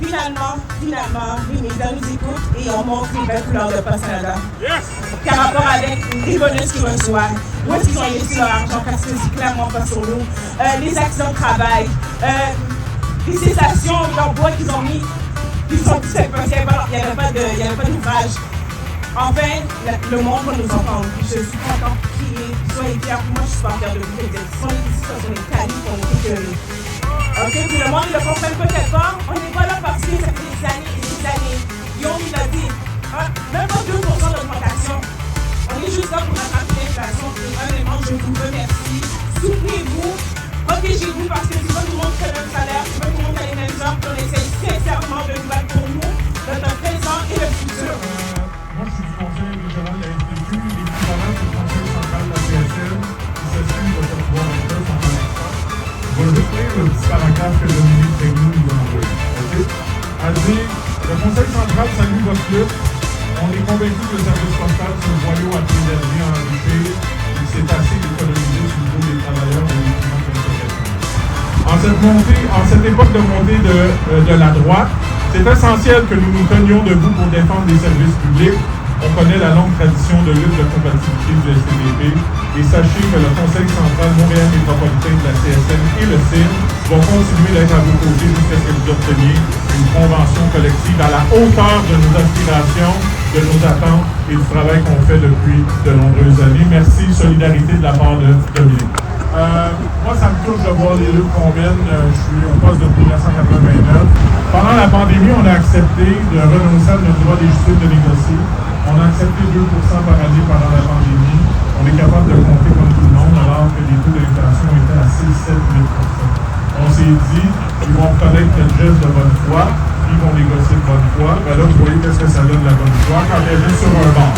finalement, les médias nous écoutent et on montre les belles couleurs de Post Canada. Yes! Par rapport avec les bonus qu'ils reçoivent, où est-ce qu'ils ont investi leur argent, parce que c'est clairement pas sur nous. Les accidents de travail, les cessations d'emploi qu'ils ont mis, qui sont tout simplement, il n'y avait pas d'ouvrage. Enfin, le monde va nous entendre. Je suis content qu'ils soient fiers. Moi, je suis pas fière de vous. Ils sont ici, ce sont les qualités qu'on a écœurés. Ok, puis le monde ne le comprenne peut-être pas. On n'est pas là parce que ça fait des années et des années. Guillaume, il a dit, même pas 2% d'augmentation. On est juste là pour rattraper l'inflation. Et vraiment, je vous remercie. Soutenez-vous. Protégez-vous parce que c'est pas tout le monde qui a le même salaire. C'est pas tout le monde qui a les mêmes jobs. On essaie sincèrement de nous battre pour nous, notre présent et le futur. Moi, je suis du conseil régional de la FTQ, l'équivalent du conseil central de la CSN, qui s'assume de faire pouvoir être là sans l'instant. Je vais juste lire le petit paragraphe que Dominique Trégnou nous a envoyé. Okay? Elle dit, le conseil central salue votre lutte. On est convaincu que le service postal, c'est un boyau à préserver, à enrichir. Il s'est assez d'économiser sur le dos des travailleurs et des clients de En cette époque de montée de la droite, c'est essentiel que nous nous tenions debout pour défendre les services publics. On connaît la longue tradition de lutte de compatibilité du STDP et sachez que le Conseil central Montréal métropolitain de la CSN et le CIN vont continuer d'être à vos côtés jusqu'à ce que vous obteniez une convention collective à la hauteur de nos aspirations, de nos attentes et du travail qu'on fait depuis de nombreuses années. Merci, solidarité de la part de Dominique. Moi, ça me touche de voir les luttes qu'on mène. Je suis au poste depuis 1989. Pendant la pandémie, on a accepté de renoncer à notre droit légitime de négocier. On a accepté 2% par année pendant la pandémie. On est capable de compter comme tout le monde alors que les taux d'inflation étaient à 6, 7, 8%. On s'est dit, ils vont reconnaître notre geste de bonne foi, ils vont négocier de bonne foi. Ben là, vous voyez qu'est-ce que ça donne la bonne foi quand elle est sur un banc.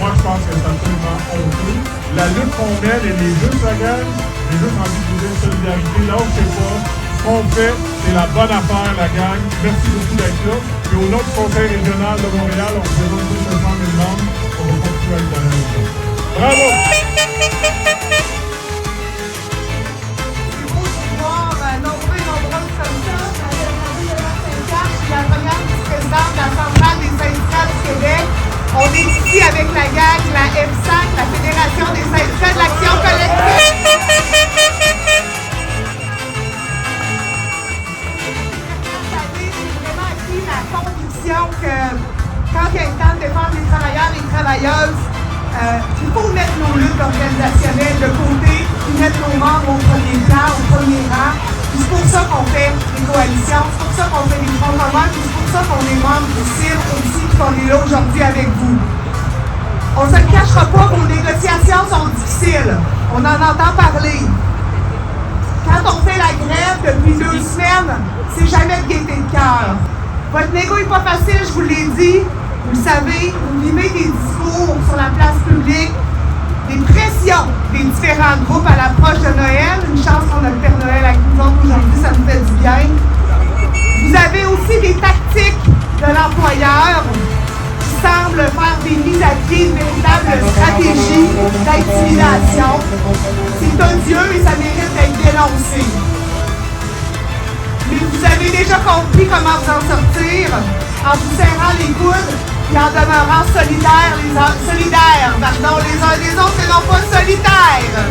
Moi, je pense que c'est absolument honteux. La lutte qu'on mène, elle est juste la gang. J'ai juste envie de vous dire solidarité. Là, je sais pas. Ce qu'on fait, c'est la bonne affaire, la gang. Merci beaucoup d'être là. Et au nom du Conseil régional de Montréal, on vous présente plus de 100 000 membres. On va continuer à être dans la même chose. Bravo! C'est beau de voir nombreux et nombreuses comme ça. Je suis la première vice-présidente de la Centrale des syndicats du Québec. On est ici avec la gang, la FSAC, la Fédération des syndicats de l'action collective. J'ai vraiment acquis la conviction que quand il y a le temps de défendre les travailleurs et les travailleuses, il faut mettre nos luttes organisationnelles de côté et mettre nos membres au premier plan, au premier rang. C'est pour ça qu'on fait les coalitions, c'est pour ça qu'on fait les fronts communs, c'est pour ça qu'on est membre du CIR aussi, qu'on est là aujourd'hui avec vous. On ne se le cachera pas, vos négociations sont difficiles. On en entend parler. Quand on fait la grève depuis 2 semaines, c'est jamais de gaieté de cœur. Votre négo n'est pas facile, je vous l'ai dit. Vous le savez, vous vivez des discours sur la place publique, des pressions des différents groupes à l'approche de Noël. Une chance qu'on a le Père Noël avec nous autres aujourd'hui, ça nous fait du bien. Vous avez aussi des tactiques de l'employeur qui semblent faire des mises à pied, une véritable stratégie d'intimidation. C'est odieux et ça mérite d'être dénoncé. Mais vous avez déjà compris comment vous en sortir en vous serrant les coudes et en demeurant solidaires les uns des autres et non pas solitaires.